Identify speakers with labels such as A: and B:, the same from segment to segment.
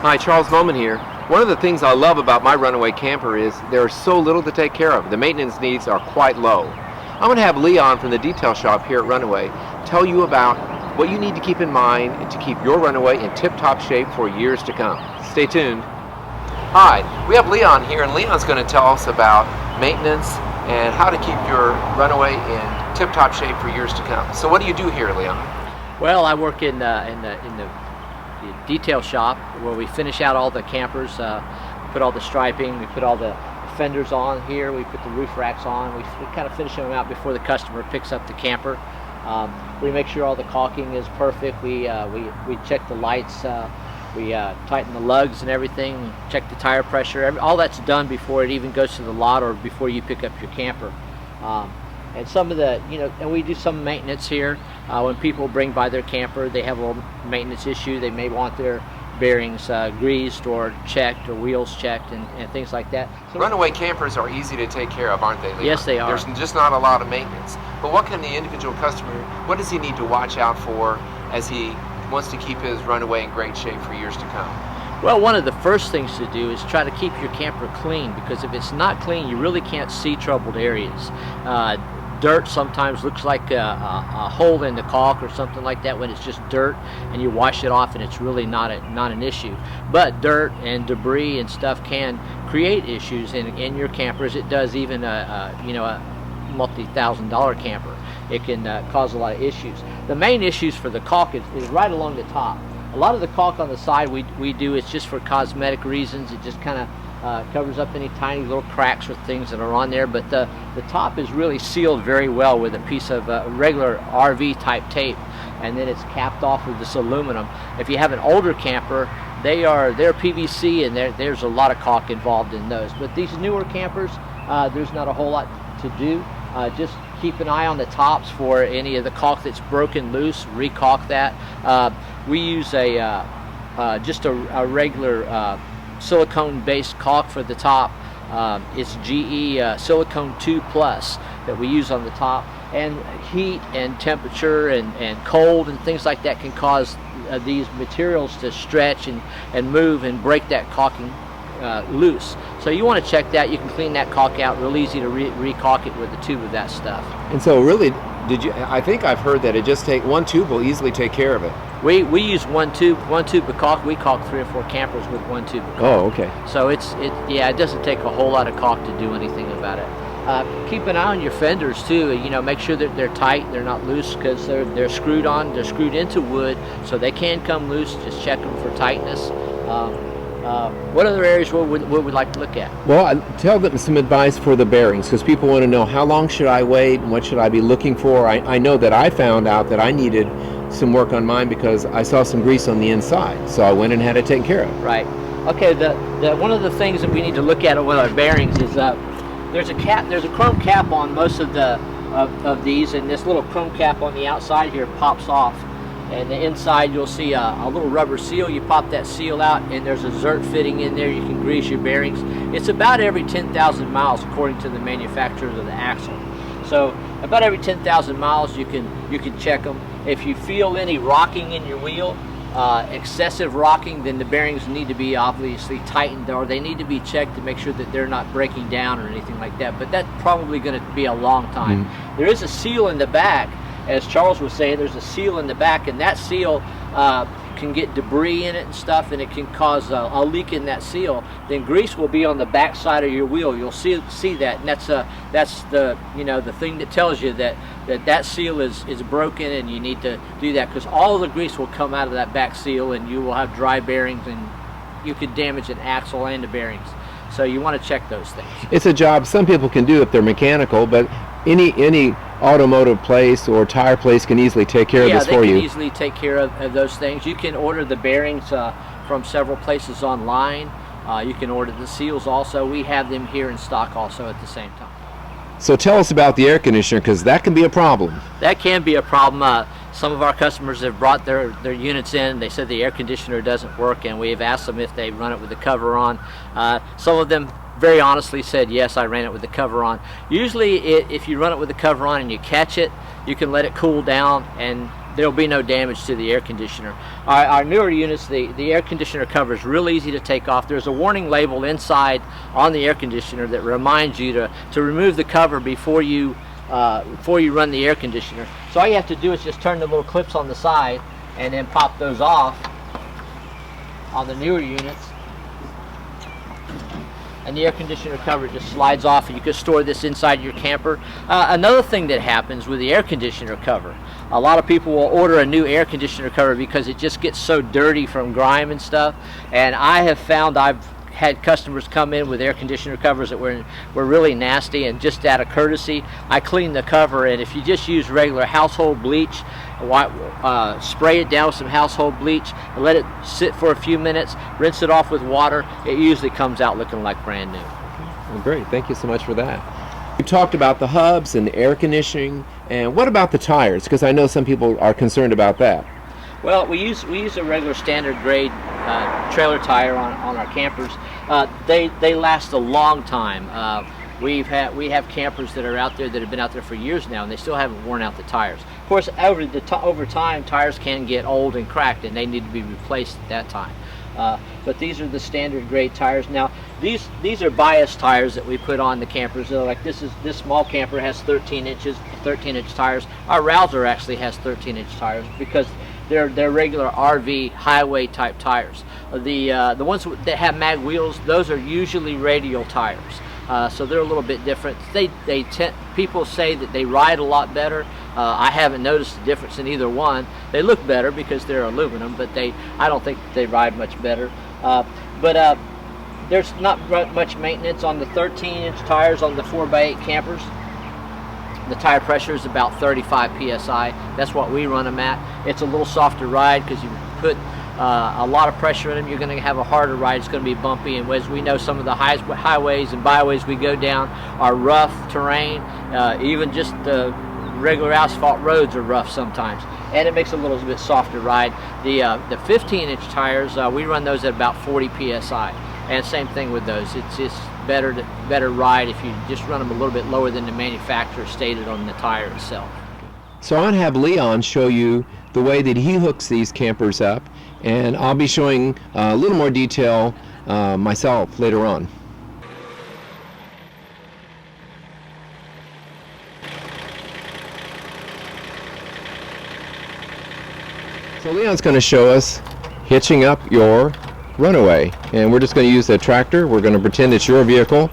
A: Hi, Charles Moman here. One of the things I love about my Runaway camper is there's so little to take care of. The maintenance needs are quite low. I'm going to have Leon from the detail shop here at Runaway tell you about what you need to keep in mind to keep your Runaway in tip-top shape for years to come. Stay tuned. Hi, we have Leon here, and Leon's going to tell us about maintenance and how to keep your Runaway in tip-top shape for years to come. So what do you do here, Leon?
B: Well, I work in the detail shop where we finish out all the campers, put all the striping, we put all the fenders on here, we put the roof racks on, we kind of finish them out before the customer picks up the camper. We make sure all the caulking is perfect, we check the lights, we tighten the lugs and everything, check the tire pressure, all that's done before it even goes to the lot or before you pick up your camper. And some of the, and we do some maintenance here. When people bring by their camper, they have a little maintenance issue. They may want their bearings greased or checked or wheels checked and things like that.
A: So Runaway campers are easy to take care of, aren't they, Leon?
B: Yes, they are.
A: There's just not a lot of maintenance. But what can the individual customer, what does he need to watch out for as he wants to keep his Runaway in great shape for years to come?
B: Well, one of the first things to do is try to keep your camper clean, because if it's not clean, you really can't see troubled areas. Dirt sometimes looks like a hole in the caulk or something like that when it's just dirt, and you wash it off and it's really not an issue. But dirt and debris and stuff can create issues in your campers. It does even a multi-thousand-dollar camper. It can cause a lot of issues. The main issues for the caulk is right along the top. A lot of the caulk on the side we do is just for cosmetic reasons. It just kind of covers up any tiny little cracks or things that are on there, but the top is really sealed very well with a piece of regular RV type tape, and then it's capped off with this aluminum. If you have an older camper, they're PVC, and there's a lot of caulk involved in those. But these newer campers, there's not a whole lot to do. Just keep an eye on the tops for any of the caulk that's broken loose. Recaulk that. We use just a regular silicone-based caulk for the top. It's GE Silicone 2 Plus that we use on the top. And heat and temperature and cold and things like that can cause these materials to stretch and move and break that caulking loose. So you want to check that. You can clean that caulk out real easy to recaulk it with a tube of that stuff.
A: And so really, I think I've heard that it just one tube will easily take care of it.
B: We use one tube of caulk. We caulk 3 or 4 campers with one tube of caulk.
A: Oh, okay.
B: So it doesn't take a whole lot of caulk to do anything about it. Keep an eye on your fenders too. Make sure that they're tight, they're not loose, because they're screwed on. They're screwed into wood, so they can come loose. Just check them for tightness. What other areas would we like to look at?
A: Well, tell them some advice for the bearings, because people want to know how long should I wait and what should I be looking for. I know that I found out that I needed some work on mine because I saw some grease on the inside, so I went and had it taken care of.
B: Right. Okay. One of the things that we need to look at with our bearings is there's a chrome cap on most of these, and this little chrome cap on the outside here pops off. And the inside you'll see a little rubber seal. You pop that seal out and there's a zert fitting in there. You can grease your bearings. It's about every 10,000 miles according to the manufacturers of the axle. So about every 10,000 miles you can check them. If you feel any rocking in your wheel, excessive rocking, then the bearings need to be obviously tightened, or they need to be checked to make sure that they're not breaking down or anything like that. But that's probably going to be a long time. Mm-hmm. There is a seal in the back. As Charles was saying, there's a seal in the back, and that seal can get debris in it and stuff, and it can cause a leak in that seal. Then grease will be on the back side of your wheel. You'll see that, and that's the the thing that tells you that seal is broken, and you need to do that, because all the grease will come out of that back seal, and you will have dry bearings, and you could damage an axle and the bearings. So you want to check those things.
A: It's a job some people can do if they're mechanical, but any automotive place or tire place can easily take care of this for you.
B: Yeah, they can easily take care of those things. You can order the bearings from several places online. You can order the seals also. We have them here in stock also at the same time.
A: So tell us about the air conditioner, because that can be a problem.
B: That can be a problem. Some of our customers have brought their units in. They said the air conditioner doesn't work, and we have asked them if they run it with the cover on. Some of them very honestly said, yes, I ran it with the cover on. Usually if you run it with the cover on and you catch it, you can let it cool down, and there'll be no damage to the air conditioner. Our newer units, the air conditioner cover is real easy to take off. There's a warning label inside on the air conditioner that reminds you to remove the cover before you run the air conditioner. So all you have to do is just turn the little clips on the side and then pop those off on the newer units, and the air conditioner cover just slides off, and you can store this inside your camper. Another thing that happens with the air conditioner cover, a lot of people will order a new air conditioner cover because it just gets so dirty from grime and stuff, and I have found I've had customers come in with air conditioner covers that were really nasty, and just out of courtesy I cleaned the cover. And if you just use regular household bleach, spray it down with some household bleach and let it sit for a few minutes, rinse it off with water, it usually comes out looking like brand new.
A: Well, great, thank you so much for that. We talked about the hubs and the air conditioning, and what about the tires? Because I know some people are concerned about that.
B: Well, we use a regular standard grade trailer tire on our campers. They last a long time. We have campers that are out there that have been out there for years now, and they still haven't worn out the tires. Of course, over time, tires can get old and cracked, and they need to be replaced at that time. But these are the standard grade tires. Now, these are bias tires that we put on the campers. So like this small camper has 13-inch tires. Our Rouser actually has 13-inch tires because they're regular RV highway type tires. The ones that have mag wheels, those are usually radial tires. So they're a little bit different. People say that they ride a lot better. I haven't noticed a difference in either one. They look better because they're aluminum, but I don't think they ride much better. But there's not much maintenance on the 13-inch tires on the 4x8 campers. The tire pressure is about 35 psi. That's what we run them at. It's a little softer ride because you put a lot of pressure in them, you're going to have a harder ride. It's going to be bumpy, and as we know, some of the highways and byways we go down are rough terrain. Even just the regular asphalt roads are rough sometimes, and it makes a little bit softer ride. The 15-inch tires, we run those at about 40 psi, and same thing with those. It's just better ride if you just run them a little bit lower than the manufacturer stated on the tire itself.
A: So I'm going to have Leon show you the way that he hooks these campers up, and I'll be showing a little more detail myself later on. So Leon's going to show us hitching up your Runaway, and we're just going to use the tractor. We're going to pretend it's your vehicle.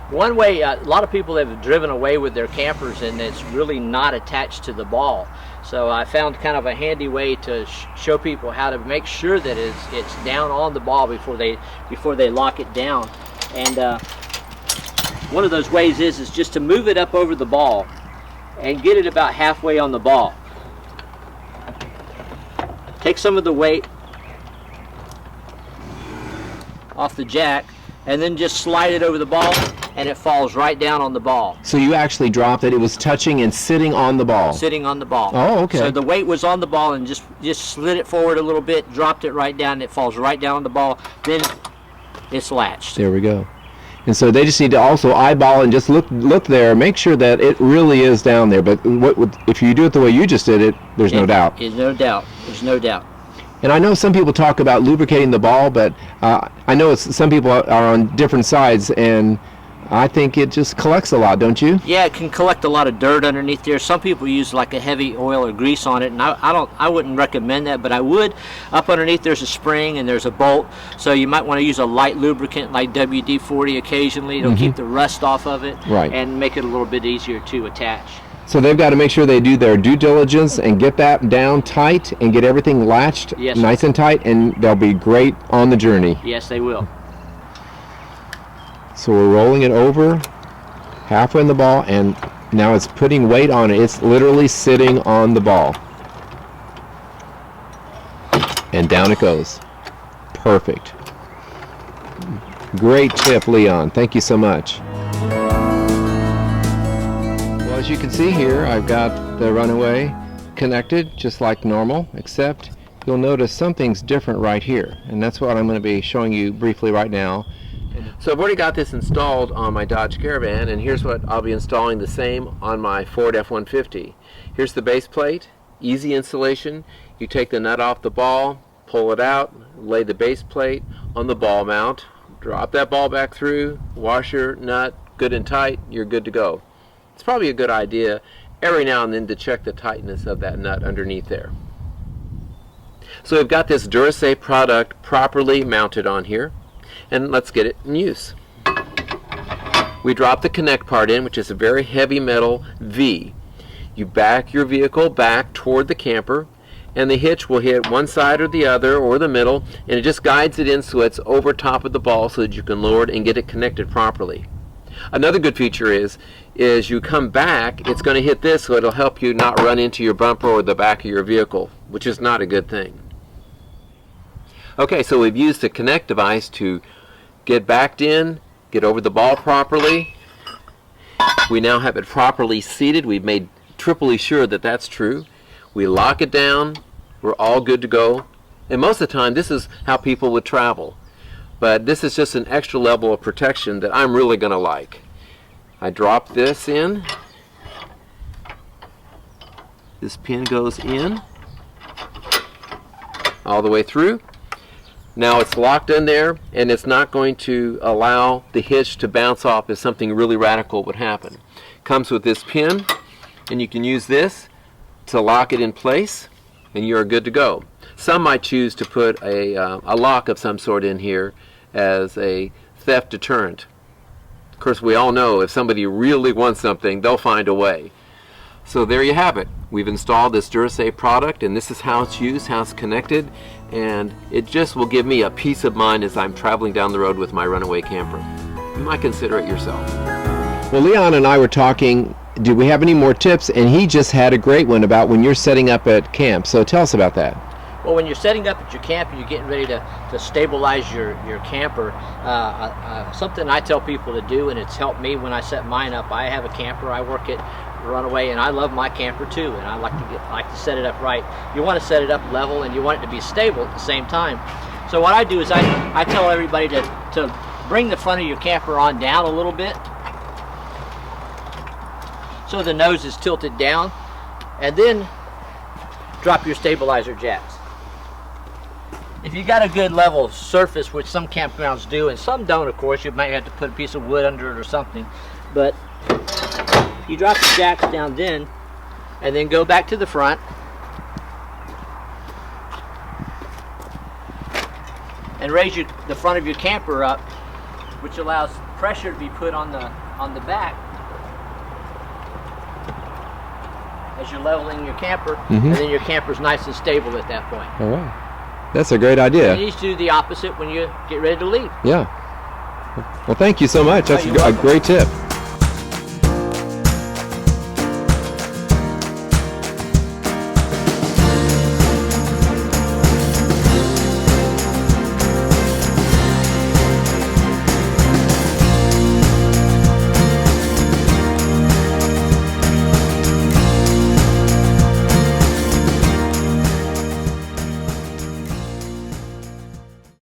B: One way, a lot of people have driven away with their campers and it's really not attached to the ball. So I found kind of a handy way to show people how to make sure that it's down on the ball before they lock it down. And one of those ways is just to move it up over the ball and get it about halfway on the ball. Take some of the weight off the jack and then just slide it over the ball, and it falls right down on the ball.
A: So you actually dropped it. It was touching and sitting on the ball.
B: Sitting on the ball.
A: Oh, okay.
B: So the weight was on the ball, and just slid it forward a little bit, dropped it right down, and it falls right down on the ball. Then it's latched.
A: There we go. And so they just need to also eyeball and just look there, make sure that it really is down there. But if you do it the way you just did it, there's no doubt.
B: There's no doubt. There's no doubt.
A: And I know some people talk about lubricating the ball, but I know some people are on different sides, and I think it just collects a lot, don't you?
B: Yeah, it can collect a lot of dirt underneath there. Some people use like a heavy oil or grease on it, and I wouldn't recommend that, but I would. Up underneath there's a spring and there's a bolt, so you might want to use a light lubricant like WD-40 occasionally. It'll keep the rust off of it,
A: right,
B: and make it a little bit easier to attach.
A: So they've got to make sure they do their due diligence and get that down tight and get everything latched nice and tight, and they'll be great on the journey.
B: Yes, they will.
A: So we're rolling it over halfway in the ball, and now it's putting weight on it. It's literally sitting on the ball. And down it goes. Perfect. Great tip, Leon. Thank you so much. Well, as you can see here, I've got the Runaway connected just like normal, except you'll notice something's different right here, and that's what I'm going to be showing you briefly right now. So I've already got this installed on my Dodge Caravan, and here's what I'll be installing the same on my Ford F-150. Here's the base plate, easy installation. You take the nut off the ball, pull it out, lay the base plate on the ball mount, drop that ball back through, wash your nut good and tight, you're good to go. It's probably a good idea every now and then to check the tightness of that nut underneath there. So we've got this Durasafe product properly mounted on here, and let's get it in use. We drop the connect part in, which is a very heavy metal V. You back your vehicle back toward the camper, and the hitch will hit one side or the other or the middle, and it just guides it in so it's over top of the ball so that you can lower it and get it connected properly. Another good feature is you come back, it's going to hit this, so it'll help you not run into your bumper or the back of your vehicle, which is not a good thing. Okay, so we've used the connect device to get backed in, get over the ball properly. We now have it properly seated. We've made triply sure that that's true. We lock it down. We're all good to go. And most of the time, this is how people would travel. But this is just an extra level of protection that I'm really going to like. I drop this in. This pin goes in all the way through. Now it's locked in there, and it's not going to allow the hitch to bounce off if something really radical would happen. Comes with this pin, and you can use this to lock it in place, and you're good to go. Some might choose to put a lock of some sort in here as a theft deterrent. Of course, we all know if somebody really wants something, they'll find a way. So there you have it. We've installed this Durasafe product, and this is how it's used, how it's connected, and it just will give me a peace of mind as I'm traveling down the road with my Runaway camper. You might consider it yourself. Well, Leon and I were talking, do we have any more tips? And he just had a great one about when you're setting up at camp. So tell us about that.
B: Well, when you're setting up at your camp and you're getting ready to stabilize your camper, something I tell people to do, and it's helped me when I set mine up. I have a camper. I work at Runaway, and I love my camper too, and I like to set it up right. You want to set it up level, and you want it to be stable at the same time. So what I do is I tell everybody to bring the front of your camper on down a little bit, so the nose is tilted down, and then drop your stabilizer jacks. If you got a good level surface, which some campgrounds do, and some don't, of course, you might have to put a piece of wood under it or something, but you drop the jacks down then, and then go back to the front, and raise the front of your camper up, which allows pressure to be put on the back as you're leveling your camper, and then your camper's nice and stable at that point.
A: All right. That's a great idea.
B: You need to do the opposite when you get ready to leave.
A: Yeah. Well, thank you so much. That's a great tip.